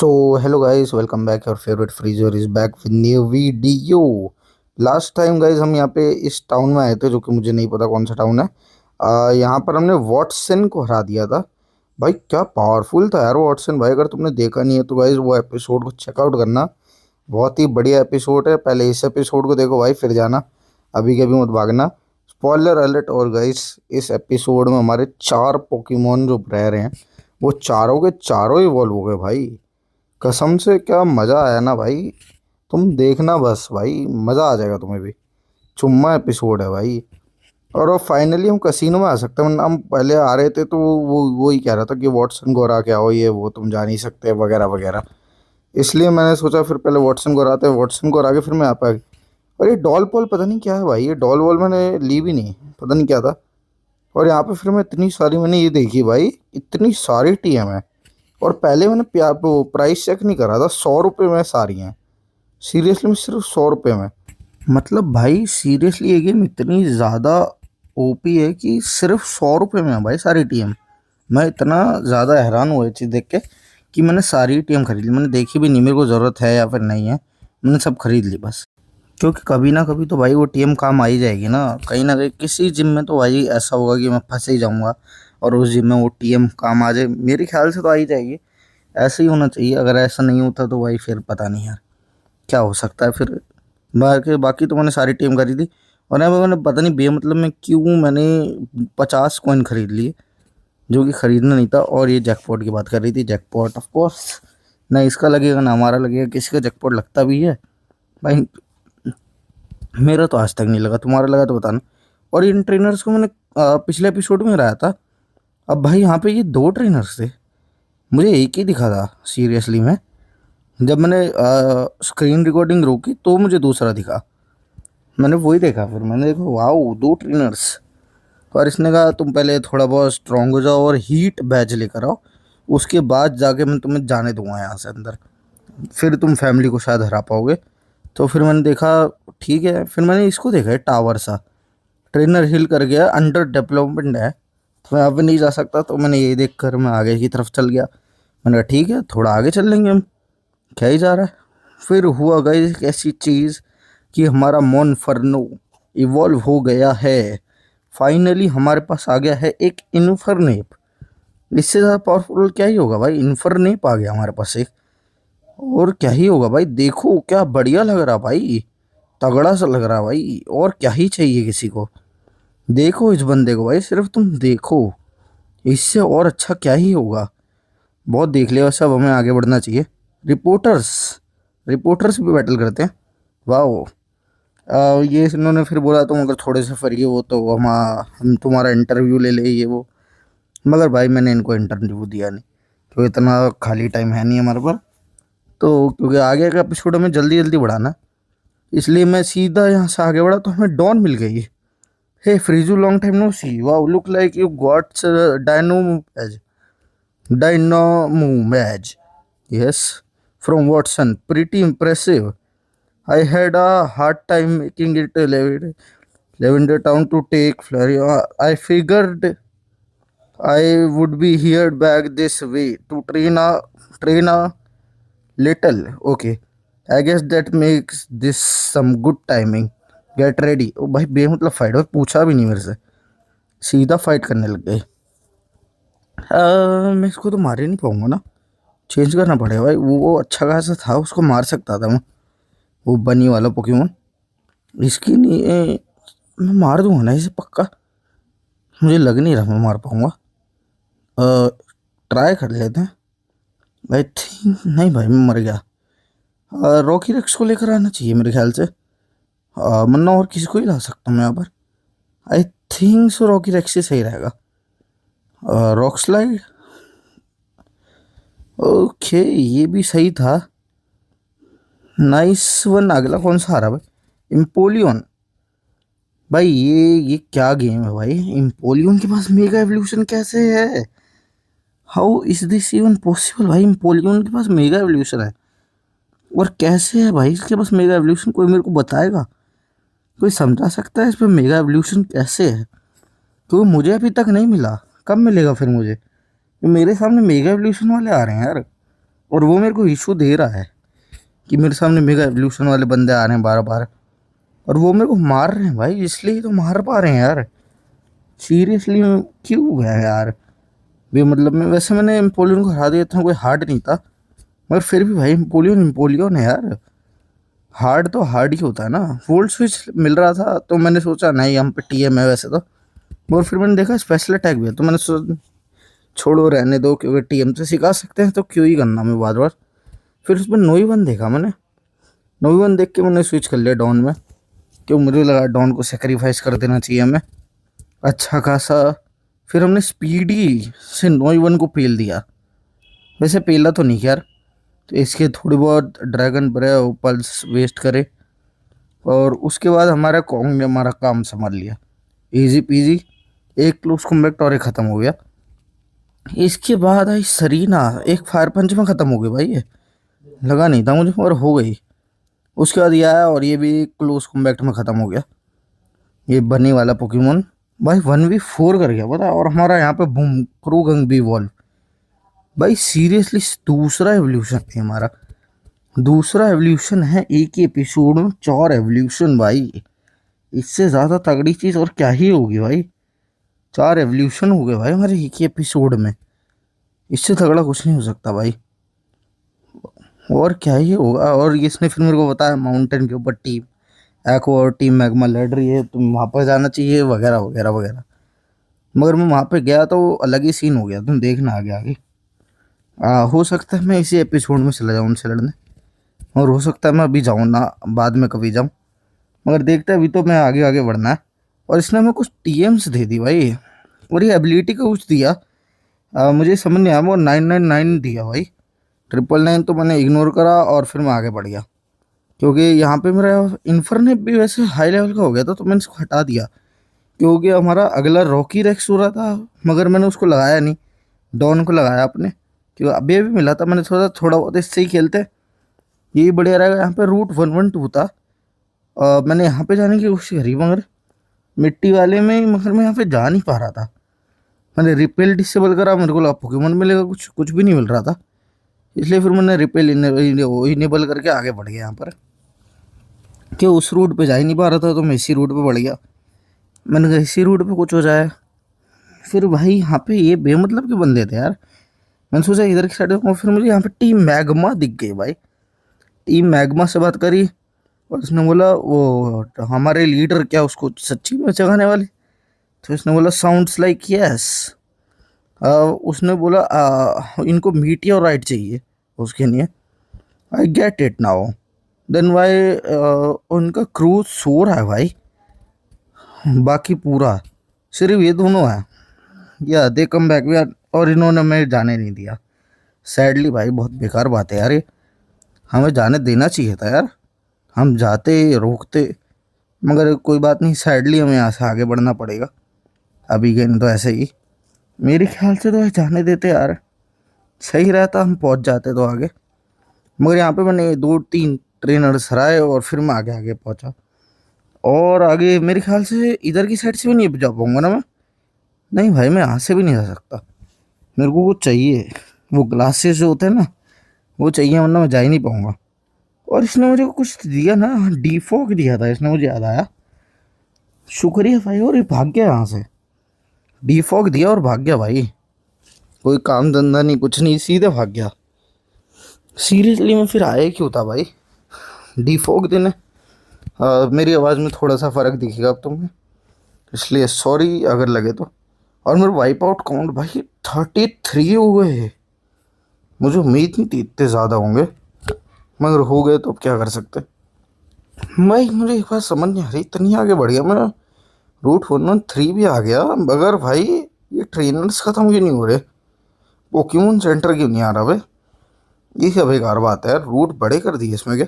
So hello guys, welcome back. Your favourite freezer is back with new video. Last time guys हम यहाँ पे इस town में आए थे, जो कि मुझे नहीं पता कौन सा टाउन है। यहाँ पर हमने वॉटसन को हरा दिया था। भाई क्या पावरफुल था यार वॉटसन भाई। अगर तुमने देखा नहीं है तो गाइस वो एपिसोड को चेकआउट करना। बहुत ही बढ़िया एपिसोड है। पहले इस एपिसोड को देखो भाई, फिर जाना। अभी के अभी मत भागना। Spoiler alert. और गाइस इस एपिसोड में हमारे 4 पोकेमोन जो रह रहे हैं, वो चारों के चारों इवॉल्व हो गए भाई। कसम से क्या मज़ा आया ना भाई। तुम देखना बस भाई, मज़ा आ जाएगा तुम्हें भी। चुम्मा एपिसोड है भाई। और वो फाइनली हम कसिनो में आ सकते हैं, वरना हम पहले आ रहे थे तो वो ही कह रहा था कि वॉटसन को हरा के आओ, ये वो तुम जा नहीं सकते वगैरह वगैरह। इसलिए मैंने सोचा फिर पहले वॉटसन को हराते हैं, वॉटसन को हरा के फिर मैं आ पाएगी। और ये डॉल पॉल पता नहीं क्या है भाई। ये डॉल वॉल मैंने ली भी नहीं, पता नहीं क्या था। और यहाँ पे फिर मैं इतनी सारी मैंने ये देखी भाई, इतनी सारी टीएम है। और पहले मैंने वो प्राइस चेक नहीं करा था, 100 रुपये में सारी हैं। सीरियसली में सिर्फ 100 रुपये में। मतलब भाई सीरियसली ये गेम इतनी ज़्यादा ओपी है कि सिर्फ 100 रुपये में है भाई सारी टीम। मैं इतना ज़्यादा हैरान हुआ ये चीज़ देख के कि मैंने सारी टीम खरीद ली। मैंने देखी भी नहीं मेरे को ज़रूरत है या फिर नहीं है, मैंने सब खरीद ली बस। क्योंकि कभी ना कभी तो भाई वो टीम काम आ ही जाएगी ना कहीं किसी जिम में तो भाई ऐसा होगा कि मैं फंस ही जाऊँगा और उस जिम में वो टीम काम आ जाए। मेरे ख्याल से तो आ ही जाएगी। ऐसे ही होना चाहिए। अगर ऐसा नहीं होता तो भाई फिर पता नहीं यार क्या हो सकता है फिर। बाकी तो मैंने सारी टीम खरीदी थी। और यहाँ पे मैंने पता नहीं बेमतलब में क्यों मैंने 50 कॉइन खरीद लिए, जो कि खरीदना नहीं था। और ये जैकपॉट की बात कर रही थी। जैकपॉट ऑफ कोर्स ना इसका लगेगा ना हमारा लगेगा, किसी का जैकपॉट लगता भी है भाई। मेरा तो आज तक नहीं लगा, तुम्हारा लगा तो बताना। और इन ट्रेनर्स को मैंने पिछले एपिसोड में हराया था। अब भाई यहाँ पे ये 2 ट्रेनर्स थे, मुझे एक ही दिखा था सीरियसली में। जब मैंने स्क्रीन रिकॉर्डिंग रोकी तो मुझे दूसरा दिखा। मैंने वही देखा, फिर मैंने देखा वाओ 2 ट्रेनर्स। और इसने कहा तुम पहले थोड़ा बहुत स्ट्रांग हो जाओ और हीट बैच लेकर आओ, उसके बाद जाके मैं तुम्हें जाने दूंगा यहाँ से अंदर, फिर तुम फैमिली को शायद हरा पाओगे। तो फिर मैंने देखा ठीक है। फिर मैंने इसको देखा है टावर सा, ट्रेनर हिल कर गया, अंडर डेवलपमेंट है तो मैं यहाँ पे नहीं जा सकता। तो मैंने ये देख कर मैं आगे की तरफ चल गया। मैंने कहा ठीक है थोड़ा आगे चल लेंगे हम, क्या ही जा रहा है। फिर हुआ गई एक ऐसी चीज़ कि हमारा मोनफर्नो इवॉल्व हो गया है। फाइनली हमारे पास आ गया है एक इन्फरनेप। इससे ज़्यादा पावरफुल क्या ही होगा भाई। इन्फरनेप आ गया हमारे पास एक। और क्या ही होगा भाई, देखो क्या बढ़िया लग रहा भाई, तगड़ा सा लग रहा भाई। और क्या ही चाहिए किसी को। देखो इस बंदे को भाई, सिर्फ तुम देखो, इससे और अच्छा क्या ही होगा। बहुत देख लिया वैसे, अब हमें आगे बढ़ना चाहिए। रिपोर्टर्स रिपोर्टर्स भी बैटल करते हैं। वाह। ये इन्होंने फिर बोला तुम अगर थोड़े से फरिए हो तो हम तुम्हारा इंटरव्यू ले ले ये वो। मगर भाई मैंने इनको इंटरव्यू दिया नहीं, तो इतना खाली टाइम है नहीं हमारे पास। तो क्योंकि आगे का एपिसोड हमें जल्दी जल्दी बढ़ाना, इसलिए मैं सीधा यहाँ से आगे बढ़ा तो हमें डॉन मिल गई। हे फ्रीजू, long time no see, wow look like you got डायनोमैज। Yes, from Watson. Pretty impressive. I had a hard time making it Lavender Town to take Flurry. I figured I would be here back this way to train a little. Okay, I guess that makes this some good timing. Get ready. ओ भाई बेमतलब fight, और पूछा भी नहीं मेरे से, सीधा fight करने लग गए। मैं इसको तो मार ही नहीं पाऊंगा ना, चेंज करना पड़ेगा भाई। वो अच्छा खासा था, उसको मार सकता था मैं, वो बनी वाला पोकेमोन। इसकी नहीं मैं मार दूंगा ना इसे पक्का। मुझे लग नहीं रहा मैं मार पाऊंगा। ट्राई कर लेते हैं। आई थिंक नहीं भाई मैं मर गया। रॉकी रेक्स को लेकर आना चाहिए मेरे ख्याल से। वरना और किसी को ही ला सकता हूँ मैं यहाँ पर। I think so Rocky Rex ही सही रहेगा। रॉक स्लाइड, ओके ये भी सही था। Nice one. अगला कौन सा आ रहा भाई? इम्पोलियन। भाई ये क्या गेम है भाई। इम्पोलियन के पास मेगा एवोल्यूशन कैसे है? How is this even possible भाई। इम्पोलियन के पास मेगा एवोल्यूशन है, और कैसे है भाई इसके पास मेगा एवोल्यूशन? कोई मेरे को बताएगा, कोई समझा सकता है इस पर मेगा एवोल्यूशन कैसे है? क्योंकि मुझे अभी तक नहीं मिला। कब मिलेगा फिर मुझे? मेरे सामने मेगा एवोल्यूशन वाले आ रहे हैं यार। और वो मेरे को इशू दे रहा है कि मेरे सामने मेगा एवोल्यूशन वाले बंदे आ रहे हैं बार बार, और वो मेरे को मार रहे हैं भाई, इसलिए तो मार पा रहे हैं यार। सीरियसली क्यों है यार। भी मतलब मैं वैसे मैंने एम्पोलियन को हरा दिया था, कोई हार्ड नहीं था, मगर फिर भी भाई एम्पोलियन एम्पोलियन है यार। हार्ड तो हार्ड ही होता है ना। वोल्ट स्विच मिल रहा था तो मैंने सोचा नहीं हम पे टीएम है वैसे तो, और फिर मैंने देखा स्पेशल अटैक भी है तो मैंने छोड़ो रहने दो, क्योंकि टीएम से सिखा सकते हैं तो क्यों ही करना मैं बार बार। फिर उसमें नोई वन देखा मैंने, नोई वन देख के मैंने स्विच कर लिया डॉन में, क्यों मुझे लगा डॉन को सेक्रीफाइस कर देना चाहिए हमें अच्छा खासा। फिर हमने स्पीडी से नोई वन को पेल दिया, वैसे पेला तो नहीं यार, तो इसके थोड़ी बहुत ड्रैगन ब्रेव पल्स वेस्ट करे, और उसके बाद हमारा कॉन्ग ने हमारा काम संभाल लिया, इजी पीजी। एक क्लोज कॉम्बैक्ट और एक ख़त्म हो गया। इसके बाद आई सरीना, एक फायर पंच में ख़त्म हो गई भाई, ये लगा नहीं था मुझे और हो गई। उसके बाद ये आया और ये भी क्लोज कॉम्बैक्ट में ख़त्म हो गया, ये बनी वाला पोकेमोन भाई 1v4 कर गया पता। और हमारा यहाँ पे बूम क्रूगंग भी वॉल्व भाई, सीरियसली दूसरा एवोल्यूशन है हमारा, दूसरा एवोल्यूशन है एक ही एपिसोड में, 4 एवोल्यूशन भाई। इससे ज़्यादा तगड़ी चीज़ और क्या ही होगी भाई। 4 एवोल्यूशन हो गए भाई हमारे एक ही एपिसोड में, इससे तगड़ा कुछ नहीं हो सकता भाई। और क्या ही होगा। और इसने फिर मेरे को बताया माउंटेन के ऊपर टीम एक्वा और टीम मैग्मा लड़ रही है, तुम वहाँ पर जाना चाहिए वगैरह वगैरह वगैरह। मगर मैं वहाँ पे गया तो अलग ही सीन हो गया, तुम देखना आगे आगे। हो सकता है मैं इसी एपिसोड में चला जाऊँ उनसे लड़ने, और हो सकता है मैं अभी जाऊँ ना, बाद में कभी जाऊँ, मगर देखते हैं अभी तो मैं आगे आगे बढ़ना है। और इसने हमें कुछ टीएम्स दे दी भाई, और ये एबिलिटी का कुछ दिया, मुझे समझ नहीं आया, वो 999 दिया भाई। 999 तो मैंने इग्नोर करा और फिर मैं आगे बढ़ गया, क्योंकि यहाँ पे मेरा इन्फरनेट भी वैसे हाई लेवल का हो गया था तो मैंने इसको हटा दिया, क्योंकि हमारा अगला रॉकी रेक्स हो रहा था, मगर मैंने उसको लगाया नहीं, डॉन को लगाया अपने, क्योंकि अभी अभी मिला था, मैंने सोचा थोड़ा बहुत इससे ही खेलते, यही बढ़िया रहेगा। यहाँ पे रूट 112 था, मैंने यहाँ पे जाने की कोशिश करी मगर मिट्टी वाले में, मगर मैं यहाँ पे जा नहीं पा रहा था। मैंने रिपेल डिसेबल करा, मेरे को लगा पोकेमोन मिलेगा, कुछ कुछ भी नहीं मिल रहा था, इसलिए फिर मैंने रिपेल इनेबल करके आगे बढ़ गया यहाँ पर, कि उस रूट पे जा ही नहीं पा रहा था तो मैं इसी रूट पे बढ़ गया। मैंने कहा इसी रूट पे कुछ हो जाए। फिर भाई यहाँ पे ये बेमतलब के बंदे थे यार, मैंने सोचा इधर की साइड में, फिर मुझे यहाँ पे टीम मैग्मा दिख गई भाई। टीम मैग्मा से बात करी और उसने बोला वो हमारे लीडर क्या उसको सच्ची में जगाने वाले, तो उसने बोला साउंड्स लाइक यस। उसने बोला इनको मीटियोराइट चाहिए उसके लिए। I get it now, then why उनका क्रूज सो रहा है भाई, बाकी पूरा सिर्फ ये दोनों है, या दे कम बैक भी, और इन्होंने हमें जाने नहीं दिया। सैडली भाई बहुत बेकार बात है यार ये, हमें जाने देना चाहिए था यार, हम जाते रोकते, मगर कोई बात नहीं, सैडली हमें यहाँ से आगे बढ़ना पड़ेगा अभी के, नहीं तो ऐसे ही मेरे ख्याल से तो जाने देते यार, सही रहता, हम पहुँच जाते तो आगे। मगर यहाँ पे मैंने 2-3 ट्रेनर्स हराए और फिर मैं आगे आगे पहुँचा, और आगे मेरे ख्याल से इधर की साइड से भी नहीं जा पाऊँगा ना मैं। नहीं भाई मैं यहाँ से भी नहीं जा सकता, मेरे को वो चाहिए, वो ग्लासेस जो होते हैं ना वो चाहिए, वरना मैं जा ही नहीं पाऊँगा। और इसने मुझे कुछ दिया ना, डीफॉग दिया था इसने, मुझे याद आया, शुक्रिया भाई। और ये भाग गया यहाँ से, डीफॉग दिया और भाग गया भाई, कोई काम धंधा नहीं कुछ नहीं, सीधे भाग गया। सीरियसली मैं फिर आया क्यों था भाई, डीफॉग देने। मेरी आवाज़ में थोड़ा सा फ़र्क दिखेगा अब तुम्हें, इसलिए सॉरी अगर लगे तो। और मेरे वाइप आउट काउंट भाई 33 हो गए, मुझे उम्मीद नहीं थी इतने ज़्यादा होंगे, मगर हो गए तो अब क्या कर सकते। भाई मुझे एक बात समझ नहीं आ रही, इतनी आगे बढ़ गया मैं, रूट 113 भी आ गया, मगर भाई ये ट्रेनर्स ख़त्म क्यों नहीं हो रहे, पोकेमोन सेंटर क्यों नहीं आ रहा भाई, ये क्या बेकार बात है यार, रूट बड़े कर दिए इसमें क्या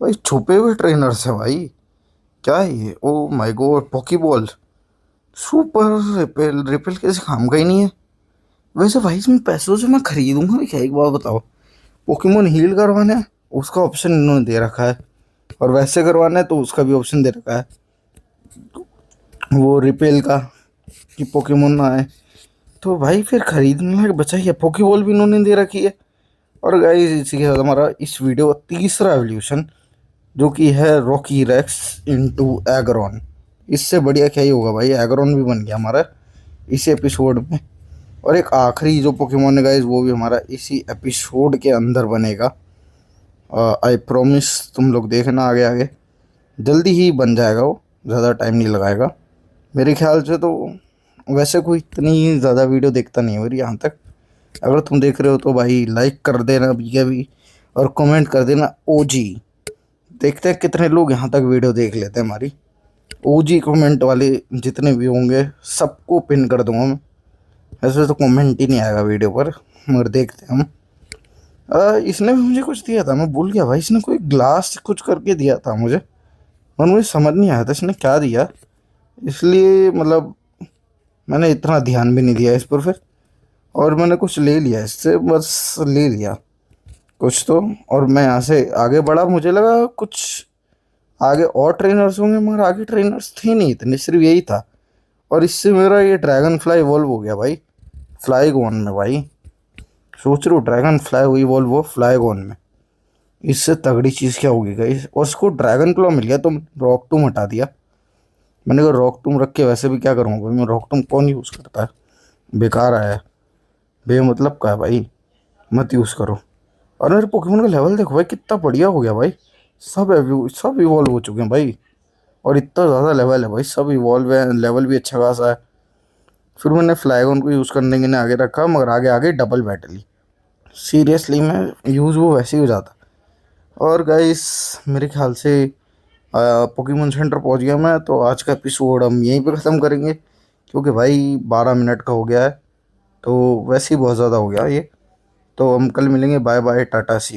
भाई, छुपे हुए ट्रेनर्स हैं भाई, क्या है ये, oh my God Poké Ball super repel, repel कैसे काम का ही नहीं है। वैसे भाई इसमें पैसों से मैं खरीदूंगा भी क्या, एक बार बताओ, पोकेमोन हील करवाना है उसका ऑप्शन इन्होंने दे रखा है, और वैसे करवाना है तो उसका भी ऑप्शन दे रखा है, वो रिपेल का कि पोकेमोन ना आए, तो भाई फिर खरीदने लायक बचा ही है। पोकेबॉल भी इन्होंने दे रखी है, और गाइस इसी के साथ हमारा इस वीडियो का तीसरा एवोल्यूशन, जो कि है रॉकी रेक्स इनटू एग्रॉन। इससे बढ़िया क्या ही होगा भाई, एग्रॉन भी बन गया हमारा इसी एपिसोड में। और एक आखिरी जो पोकेमोन है गाइस, वो भी हमारा इसी एपिसोड के अंदर बनेगा। आई प्रॉमिस, तुम लोग देखना आगे आगे, जल्दी ही बन जाएगा वो, ज़्यादा टाइम नहीं लगाएगा मेरे ख्याल से तो। वैसे कोई इतनी ज़्यादा वीडियो देखता नहीं है मेरी यहाँ तक। अगर तुम देख रहे हो तो भाई लाइक कर देना अभी के अभी, और कमेंट कर देना ओजी। देखते हैं कितने लोग यहाँ तक वीडियो देख लेते हैं हमारी। ओजी कमेंट वाले जितने भी होंगे सबको पिन कर दूंगा मैं। ऐसे तो कमेंट ही नहीं आएगा वीडियो पर, मगर देखते हैं हम। इसने भी मुझे कुछ दिया था, मैं भूल गया भाई। इसने कोई ग्लास कुछ करके दिया था मुझे, और मुझे समझ नहीं आया था इसने क्या दिया, इसलिए मतलब मैंने इतना ध्यान भी नहीं दिया इस पर फिर। और मैंने कुछ ले लिया इससे, बस ले लिया कुछ तो। और मैं यहाँ से आगे बढ़ा, मुझे लगा कुछ आगे और ट्रेनर्स होंगे, मगर आगे ट्रेनर्स थे नहीं इतने, सिर्फ यही था। और इससे मेरा ये ड्रैगन फ्लाई इवॉल्व हो गया भाई, फ्लाईगॉन में भाई। सोच रहे हो ड्रैगन फ्लाई हुई इवॉल्व हो फ्लाईगॉन में, इससे तगड़ी चीज़ क्या होगी गाइस। और उसको ड्रैगन क्लॉ मिल गया तो रॉक टूम हटा दिया। मैंने कहा रॉक टूम रख के वैसे भी क्या करूँगा भाई, मैं रॉक टूम कौन यूज़ करता है, बेकार आया है, बेमतलब का है भाई, मत यूज़ करो। और मेरे पोकेमोन का लेवल देखो भाई कितना बढ़िया हो गया भाई। सब इवॉल्व हो चुके हैं भाई, और इतना ज़्यादा लेवल है भाई, सब इवॉल्व है, लेवल भी अच्छा खासा है। फिर मैंने फ्लैगन को यूज़ करने के लिए आगे रखा, मगर आगे आगे डबल बैटली, सीरियसली मैं यूज़ वो वैसे ही हो जाता। और गाइस मेरे ख्याल से पोकेमोन सेंटर पहुंच गया मैं, तो आज का एपिसोड हम यहीं पे ख़त्म करेंगे, क्योंकि भाई 12 मिनट का हो गया है, तो वैसे ही बहुत ज़्यादा हो गया ये। तो हम कल मिलेंगे, बाय बाय, टाटा सी।